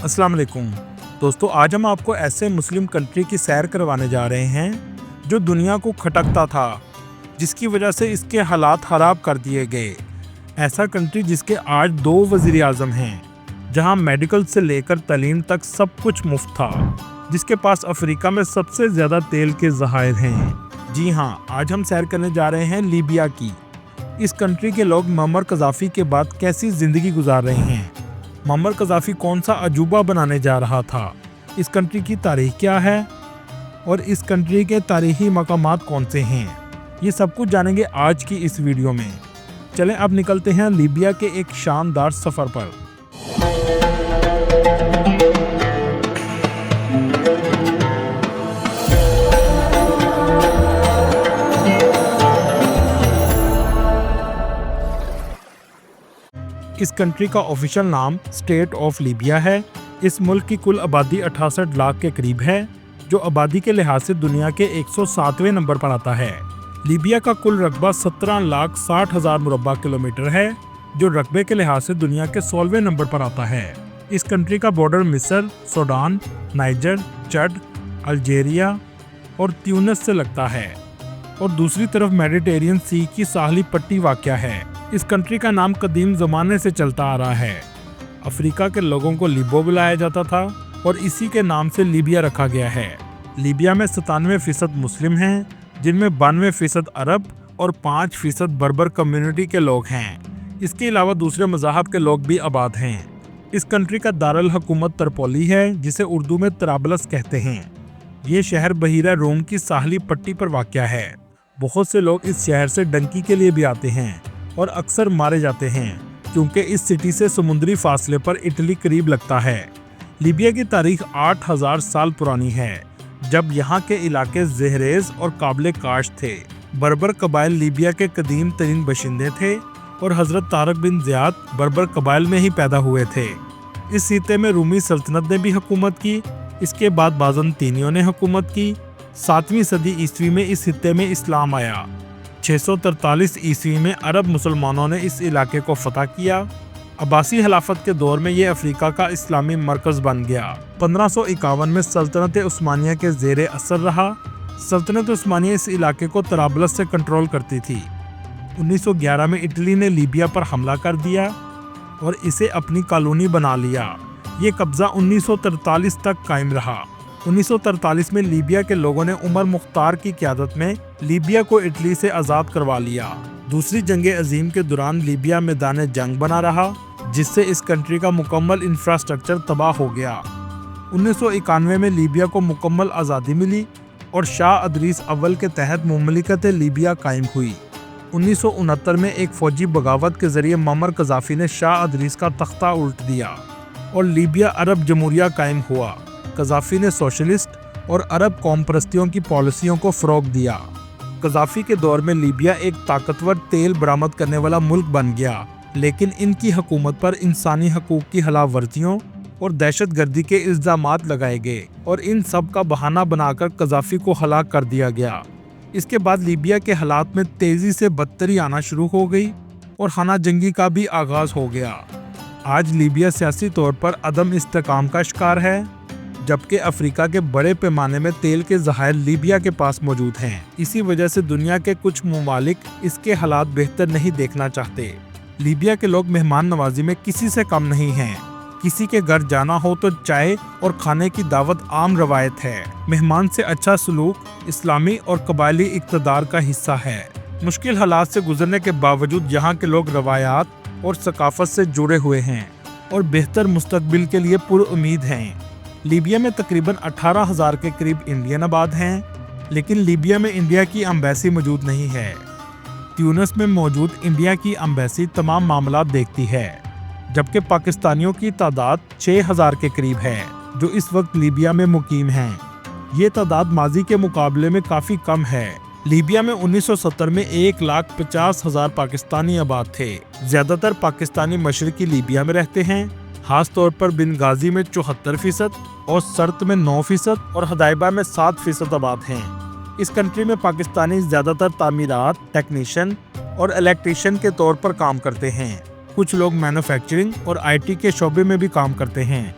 अस्सलाम वालेकुम दोस्तों, आज हम आपको ऐसे मुस्लिम कंट्री की सैर करवाने जा रहे हैं जो दुनिया को खटकता था, जिसकी वजह से इसके हालात खराब कर दिए गए। ऐसा कंट्री जिसके आज 2 वज़ीर आज़म हैं, जहां मेडिकल से लेकर तालीम तक सब कुछ मुफ्त था, जिसके पास अफ्रीका में सबसे ज़्यादा तेल के ज़खायर हैं। जी हाँ, आज हम सैर करने जा रहे हैं लीबिया की। इस कंट्री के लोग मुअम्मर कज़ाफ़ी के बाद कैसी ज़िंदगी गुजार रहे हैं, मुअम्मर कज़ाफ़ी कौन सा अजूबा बनाने जा रहा था, इस कंट्री की तारीख क्या है और इस कंट्री के तारीखी मकामात कौन से हैं, ये सब कुछ जानेंगे आज की इस वीडियो में। चलें अब निकलते हैं लीबिया के एक शानदार सफ़र पर। इस कंट्री का ऑफिशियल नाम स्टेट ऑफ लीबिया है। इस मुल्क की कुल आबादी 68 लाख के करीब है, जो आबादी के लिहाज से दुनिया के 107वें नंबर पर आता है। लीबिया का कुल रकबा 17,60,000 मुरब्बा किलोमीटर है, जो रकबे के लिहाज से दुनिया के 16वें नंबर पर आता है। इस कंट्री का बॉर्डर मिस्र, सूडान, नाइजर, चड, अल्जीरिया और ट्यूनिस से लगता है और दूसरी तरफ मेडिटेरियन सी की साहली पट्टी वाक़या है। इस कंट्री का नाम कदीम ज़माने से चलता आ रहा है। अफ्रीका के लोगों को लिबो बुलाया जाता था और इसी के नाम से लीबिया रखा गया है। लीबिया में 97% मुस्लिम हैं, जिनमें 92% अरब और 5% बर्बर कम्युनिटी के लोग हैं। इसके अलावा दूसरे मज़ाहब के लोग भी आबाद हैं। इस कंट्री का दारुल हुकूमत तरपोली है, जिसे उर्दू में तराबलस कहते हैं। ये शहर बहीरा रोम की साहली पट्टी पर वाक़या है। बहुत से लोग इस शहर से डंकी के लिए भी आते हैं और अक्सर मारे जाते हैं, क्योंकि इस सिटी से समुद्री फासले पर इटली करीब लगता है। लीबिया की तारीख 8,000 साल पुरानी है, जब यहाँ के इलाके ज़हरेज़ और काबिल काश थे। बर्बर कबाइल लीबिया के कदीम तरीन बशिंदे थे और हज़रत तारक बिन ज़ियाद बर्बर कबाइल में ही पैदा हुए थे। इस सिते में रूमी सल्तनत ने भी हुकूमत की। इसके बाद बाज़ंतीनियों ने हुकूमत की। 7वीं सदी ईस्वी में इस सिते में इस्लाम आया। 643 ईस्वी में अरब मुसलमानों ने इस इलाके को फतह किया। अब्बासी खिलाफत के दौर में ये अफ्रीका का इस्लामी मरकज़ बन गया। 1551 में सल्तनत उस्मानिया के ज़ेरे असर रहा। सल्तनत उस्मानिया इस इलाके को तराबलस से कंट्रोल करती थी। 1911 में इटली ने लीबिया पर हमला कर दिया और इसे अपनी कॉलोनी बना लिया। ये कब्ज़ा 1943 तक कायम रहा। 1943 में लीबिया के लोगों ने उमर मुख्तार की क़यादत में लीबिया को इटली से आज़ाद करवा लिया। दूसरी जंग अज़ीम के दौरान लीबिया मैदान जंग बना रहा, जिससे इस कंट्री का मुकम्मल इंफ्रास्ट्रक्चर तबाह हो गया। 1991 में लीबिया को मुकम्मल आज़ादी मिली और शाह अदरीस अव्वल के तहत मुमलिकत लीबिया कायम हुई। 1969 में एक फ़ौजी बगावत के ज़रिए मुअम्मर कज़ाफ़ी ने शाह अदरीस का तख्ता उल्ट दिया और लीबिया अरब जमहूरिया कायम हुआ। कज़ाफ़ी ने सोशलिस्ट और अरब कौम परस्तियों की पॉलिसियों को फ़रोग़ दिया। कज़ाफ़ी के दौर में लीबिया एक ताकतवर तेल बरामद करने वाला मुल्क बन गया, लेकिन इनकी हुकूमत पर इंसानी हकूक़ की खिलाफ वर्जियों और दहशतगर्दी के इल्ज़ामात लगाए गए और इन सब का बहाना बनाकर कज़ाफ़ी को हलाक कर दिया गया। इसके बाद लीबिया के हालात में तेज़ी से बदतरी आना शुरू हो गई और खाना जंगी का भी आगाज़ हो गया। आज लीबिया सियासी तौर पर अदम इस्तेकाम का शिकार है, जबकि अफ्रीका के बड़े पैमाने में तेल के ज़खायर लीबिया के पास मौजूद हैं। इसी वजह से दुनिया के कुछ ममालिक इसके हालात बेहतर नहीं देखना चाहते। लीबिया के लोग मेहमान नवाजी में किसी से कम नहीं हैं। किसी के घर जाना हो तो चाय और खाने की दावत आम रवायत है। मेहमान से अच्छा सलूक इस्लामी और कबायली इक़्तिदार का हिस्सा है। मुश्किल हालात से गुजरने के बावजूद यहाँ के लोग रवायात और सकाफत से जुड़े हुए हैं और बेहतर मुस्तकबिल के लिए पुरउम्मीद हैं। लीबिया में तकरीबन 18,000 के करीब इंडियन आबाद हैं, लेकिन लीबिया में इंडिया की एम्बेसी मौजूद नहीं है। ट्यूनिस में मौजूद इंडिया की एम्बेसी तमाम मामलात देखती है, जबकि पाकिस्तानियों की तादाद 6,000 के करीब है, जो इस वक्त लीबिया में मुकीम हैं। ये तादाद माजी के मुकाबले में काफ़ी कम है। लीबिया में 1970 में 1,50,000 पाकिस्तानी आबाद थे। ज़्यादातर पाकिस्तानी मशरकी लीबिया में रहते हैं, खास तौर पर बिनगाजी में 74% और सर्त में 9% और हदायबा में 7% आबाद हैं। इस कंट्री में पाकिस्तानी ज़्यादातर तामीरात, टेक्नीशियन और इलेक्ट्रीशियन के तौर पर काम करते हैं। कुछ लोग मैन्युफैक्चरिंग और आईटी के शोबे में भी काम करते हैं।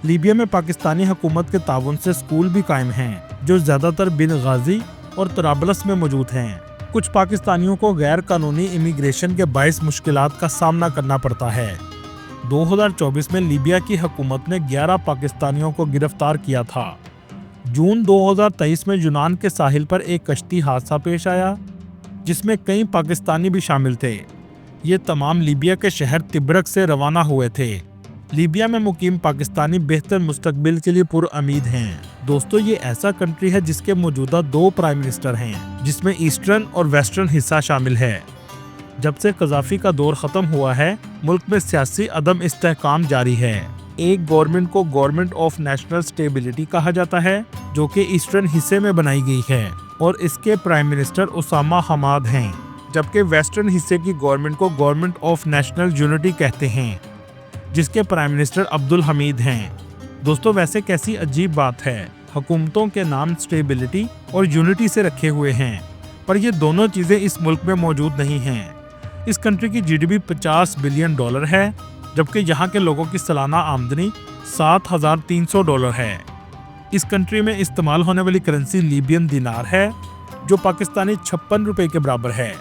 लीबिया में पाकिस्तानी हुकूमत के ताउन से स्कूल भी कायम हैं, जो ज़्यादातर बेनगाजी और तराबलस में मौजूद हैं। कुछ पाकिस्तानियों को गैर कानूनी इमिग्रेशन के बाइस मुश्किलात का सामना करना पड़ता है। 2024 में लीबिया की हुकूमत ने 11 पाकिस्तानियों को गिरफ्तार किया था। जून 2023 में यूनान के साहिल पर एक कश्ती हादसा पेश आया, जिसमें कई पाकिस्तानी भी शामिल थे। ये तमाम लीबिया के शहर तिब्रक से रवाना हुए थे। लीबिया में मुकीम पाकिस्तानी बेहतर मुस्तकबिल के लिए पुरउम्मीद हैं। दोस्तों, ये ऐसा कंट्री है जिसके मौजूदा 2 प्राइम मिनिस्टर हैं, जिसमें ईस्टर्न और वेस्टर्न हिस्सा शामिल है। जब से कज़ाफी का दौर ख़त्म हुआ है, मुल्क में सियासी अदम इस्तेहकाम जारी है। एक गवर्नमेंट को गवर्नमेंट ऑफ नेशनल स्टेबिलिटी कहा जाता है, जो कि ईस्टर्न हिस्से में बनाई गई है, और इसके प्राइम मिनिस्टर उसामा हमाद हैं, जबकि वेस्टर्न हिस्से की गवर्नमेंट को गवर्नमेंट ऑफ नेशनल यूनिटी कहते हैं, जिसके प्राइम मिनिस्टर अब्दुल हमीद हैं। दोस्तों, वैसे कैसी अजीब बात है, हुकूमतों के नाम स्टेबिलिटी और यूनिटी से रखे हुए हैं, पर ये दोनों चीज़ें इस मुल्क में मौजूद नहीं हैं। इस कंट्री की जीडीपी $50 बिलियन है, जबकि यहाँ के लोगों की सालाना आमदनी $7,300 है। इस कंट्री में इस्तेमाल होने वाली करेंसी लीबियन दिनार है, जो पाकिस्तानी 56 रुपए के बराबर है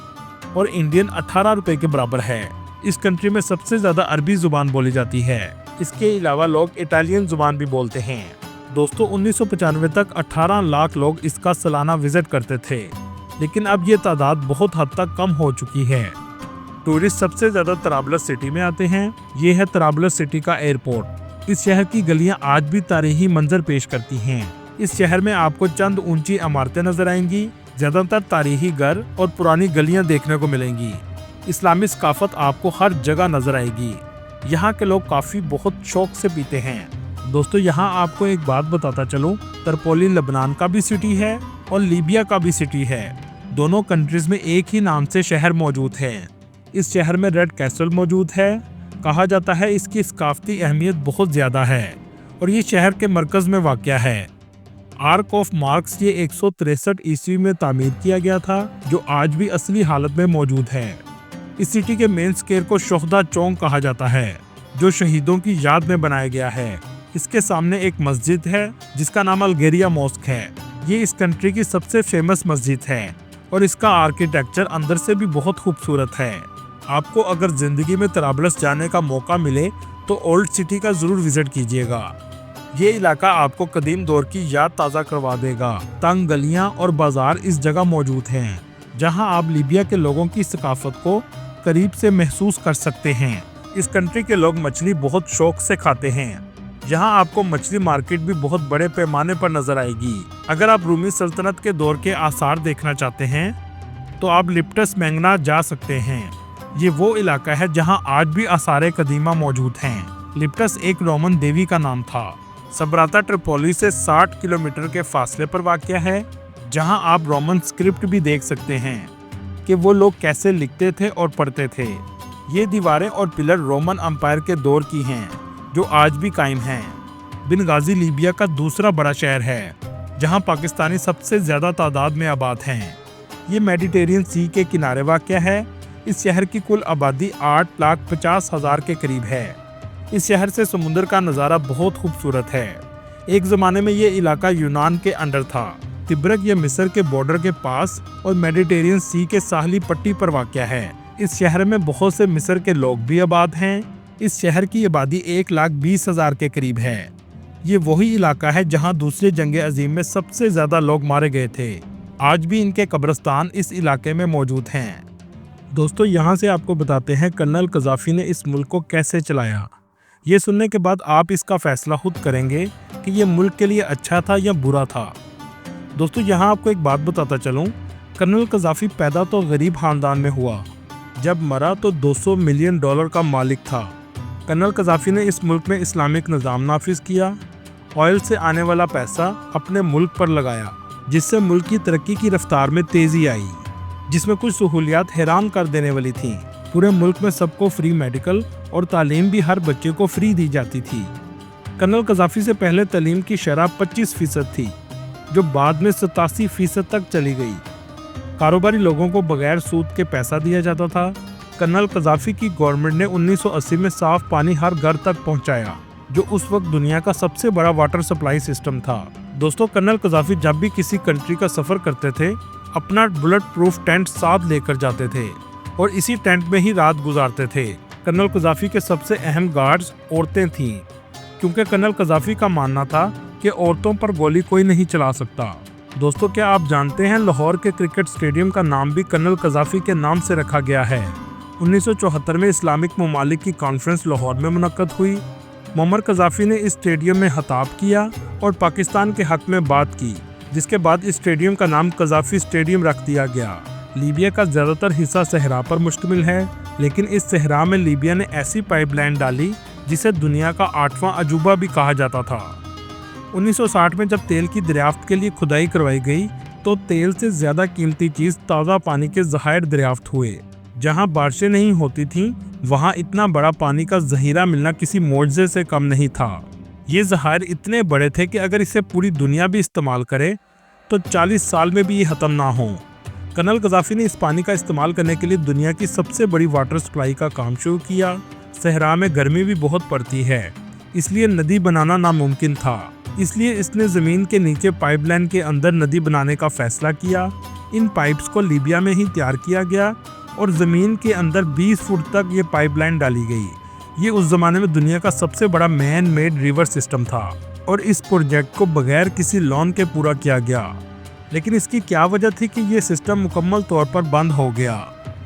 और इंडियन 18 रुपए के बराबर है। इस कंट्री में सबसे ज़्यादा अरबी ज़ुबान बोली जाती है। इसके अलावा लोग इटालियन ज़ुबान भी बोलते हैं। दोस्तों, 1995 तक 18 लाख लोग इसका सालाना विजिट करते थे, लेकिन अब ये तादाद बहुत हद तक कम हो चुकी है। टूरिस्ट सबसे ज़्यादा तराबलस सिटी में आते हैं। ये है तराबलस सिटी का एयरपोर्ट। इस शहर की गलियाँ आज भी तारीखी मंजर पेश करती हैं। इस शहर में आपको चंद ऊंची इमारतें नजर आएंगी, ज़्यादातर तारीखी घर और पुरानी गलियाँ देखने को मिलेंगी। इस्लामी सकाफत आपको हर जगह नजर आएगी। यहाँ के लोग काफ़ी बहुत शौक से पीते हैं। दोस्तों, यहाँ आपको एक बात बताता चलूँ, तरपोली लबनान का भी सिटी है और लीबिया का भी सिटी है। दोनों कंट्रीज में एक ही नाम से शहर मौजूद है। इस शहर में रेड कैसल मौजूद है। कहा जाता है इसकी सकाफती अहमियत बहुत ज़्यादा है और ये शहर के मरकज़ में वाक़या है। आर्क ऑफ मार्क्स ये 163 ईस्वी में तामीर किया गया था, जो आज भी असली हालत में मौजूद है। इस सिटी के मेन स्क्वायर को शोहदा चौक कहा जाता है, जो शहीदों की याद में बनाया गया है। इसके सामने एक मस्जिद है जिसका नाम अल्गेरिया मॉस्क है। ये इस कंट्री की सबसे फेमस मस्जिद है और इसका आर्किटेक्चर अंदर से भी बहुत खूबसूरत है। आपको अगर जिंदगी में तराबलस जाने का मौका मिले तो ओल्ड सिटी का जरूर विजिट कीजिएगा। ये इलाका आपको कदीम दौर की याद ताज़ा करवा देगा। तंग गलियाँ और बाजार इस जगह मौजूद हैं, जहाँ आप लीबिया के लोगों की सकाफत को करीब से महसूस कर सकते हैं। इस कंट्री के लोग मछली बहुत शौक से खाते हैं। यहाँ आपको मछली मार्केट भी बहुत बड़े पैमाने पर नजर आएगी। अगर आप रूमी सल्तनत के दौर के आसार देखना चाहते हैं तो आप लिप्टस मैंगना जा सकते हैं। ये वो इलाका है जहाँ आज भी आसार कदीमा मौजूद हैं। लिप्टस एक रोमन देवी का नाम था। सबराता ट्रिपोली से 60 किलोमीटर के फासले पर वाक़या है, जहाँ आप रोमन स्क्रिप्ट भी देख सकते हैं कि वो लोग कैसे लिखते थे और पढ़ते थे। ये दीवारें और पिलर रोमन अम्पायर के दौर की हैं, जो आज भी कायम हैं। बेनगाजी लीबिया का दूसरा बड़ा शहर है, जहां पाकिस्तानी सबसे ज़्यादा तादाद में आबाद हैं। ये मेडिटेरियन सी के किनारे वाक़या है। इस शहर की कुल आबादी 8,50,000 के करीब है। इस शहर से समुंदर का नज़ारा बहुत खूबसूरत है। एक ज़माने में ये इलाका यूनान के अंडर था। तिब्रक ये मिस्र के बॉर्डर के पास और मेडिटेरियन सी के साहली पट्टी पर वाक़या है। इस शहर में बहुत से मिस्र के लोग भी आबाद हैं। इस शहर की आबादी 1,20,000 के करीब है। ये वही इलाका है जहां दूसरी जंग अजीम में सबसे ज़्यादा लोग मारे गए थे। आज भी इनके कब्रिस्तान इस इलाके में मौजूद हैं। दोस्तों, यहाँ से आपको बताते हैं कर्नल कज़ाफ़ी ने इस मुल्क को कैसे चलाया। ये सुनने के बाद आप इसका फैसला खुद करेंगे कि ये मुल्क के लिए अच्छा था या बुरा था। दोस्तों, यहाँ आपको एक बात बताता चलूँ, कर्नल कज़ाफ़ी पैदा तो गरीब ख़ानदान में हुआ। जब मरा तो $200 मिलियन का मालिक था। कर्नल कज़ाफ़ी ने इस मुल्क में इस्लामिक निज़ाम नाफिज किया। ऑयल से आने वाला पैसा अपने मुल्क पर लगाया, जिससे मुल्क की तरक्की की रफ्तार में तेज़ी आई, जिसमें कुछ सहूलियात हैरान कर देने वाली थीं। पूरे मुल्क में सबको फ्री मेडिकल और तालीम भी हर बच्चे को फ्री दी जाती थी। कर्नल कज़ाफ़ी से पहले तालीम की शरह 25% थी, जो बाद में 87% तक चली गई। कारोबारी लोगों को बगैर सूद के पैसा दिया जाता था। कर्नल कज़ाफ़ी की गवर्नमेंट ने 1980 में साफ पानी हर घर तक पहुंचाया। जो उस वक्त दुनिया का सबसे बड़ा वाटर सप्लाई सिस्टम था। दोस्तों, कर्नल कज़ाफ़ी जब भी किसी कंट्री का सफर करते थे अपना बुलेट प्रूफ टेंट साथ लेकर जाते थे और इसी टेंट में ही रात गुजारते थे। कर्नल कज़ाफ़ी के सबसे अहम गार्ड्स औरतें थीं, क्योंकि कर्नल कज़ाफ़ी का मानना था कि औरतों पर गोली कोई नहीं चला सकता। दोस्तों, क्या आप जानते हैं लाहौर के क्रिकेट स्टेडियम का नाम भी कर्नल कज़ाफ़ी के नाम से रखा गया है। 1974 में इस्लामिक ममालिक की कॉन्फ्रेंस लाहौर में मुनक्कद हुई। मुअम्मर कज़ाफ़ी ने इस स्टेडियम में खिताब किया और पाकिस्तान के हक में बात की, जिसके बाद इस स्टेडियम का नाम कज़ाफ़ी स्टेडियम रख दिया गया। लीबिया का ज़्यादातर हिस्सा सहरा पर मुश्तमिल है, लेकिन इस सहरा में लीबिया ने ऐसी पाइपलाइन डाली जिसे दुनिया का 8वां अजूबा भी कहा जाता था। 1960 में जब तेल की दरियाफ्त के लिए खुदाई करवाई गई तो तेल से ज़्यादा कीमती चीज़ ताज़ा पानी के ज़खायर दरियाफ्त हुए। जहां बारिशें नहीं होती थीं, वहां इतना बड़ा पानी का ज़हीरा मिलना किसी मोज़े से कम नहीं था। ये ज़खायर इतने बड़े थे कि अगर इसे पूरी दुनिया भी इस्तेमाल करे तो 40 साल में भी ये ख़त्म ना हो। कर्नल कज़ाफ़ी ने इस पानी का इस्तेमाल करने के लिए दुनिया की सबसे बड़ी वाटर सप्लाई का काम शुरू किया। सहरा में गर्मी भी बहुत पड़ती है, इसलिए नदी बनाना नामुमकिन था। इसलिए इसने ज़मीन के नीचे पाइपलाइन के अंदर नदी बनाने का फैसला किया। इन पाइप्स को लीबिया में ही तैयार किया गया और ज़मीन के अंदर 20 फुट तक ये पाइपलाइन डाली गई। ये उस ज़माने में दुनिया का सबसे बड़ा मैन मेड रिवर सिस्टम था और इस प्रोजेक्ट को बगैर किसी लोन के पूरा किया गया। लेकिन इसकी क्या वजह थी कि ये सिस्टम मुकम्मल तौर पर बंद हो गया?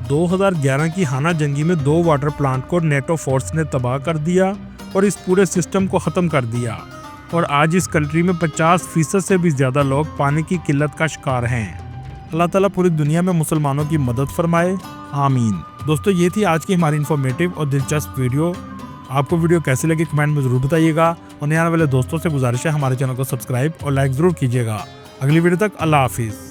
2011 की हाना जंगी में 2 वाटर प्लांट को नेटो फोर्स ने तबाह कर दिया और इस पूरे सिस्टम को ख़त्म कर दिया। और आज इस कंट्री में 50% से भी ज़्यादा लोग पानी की किल्लत का शिकार हैं। अल्लाह ताला पूरी दुनिया में मुसलमानों की मदद फरमाए, आमीन। दोस्तों, ये थी आज की हमारी इन्फॉर्मेटिव और दिलचस्प वीडियो। आपको वीडियो कैसी लगी कमेंट में ज़रूर बताइएगा और नए आने वाले दोस्तों से गुजारिश है हमारे चैनल को सब्सक्राइब और लाइक ज़रूर कीजिएगा। अगली वीडियो तक अल्लाह हाफिज़।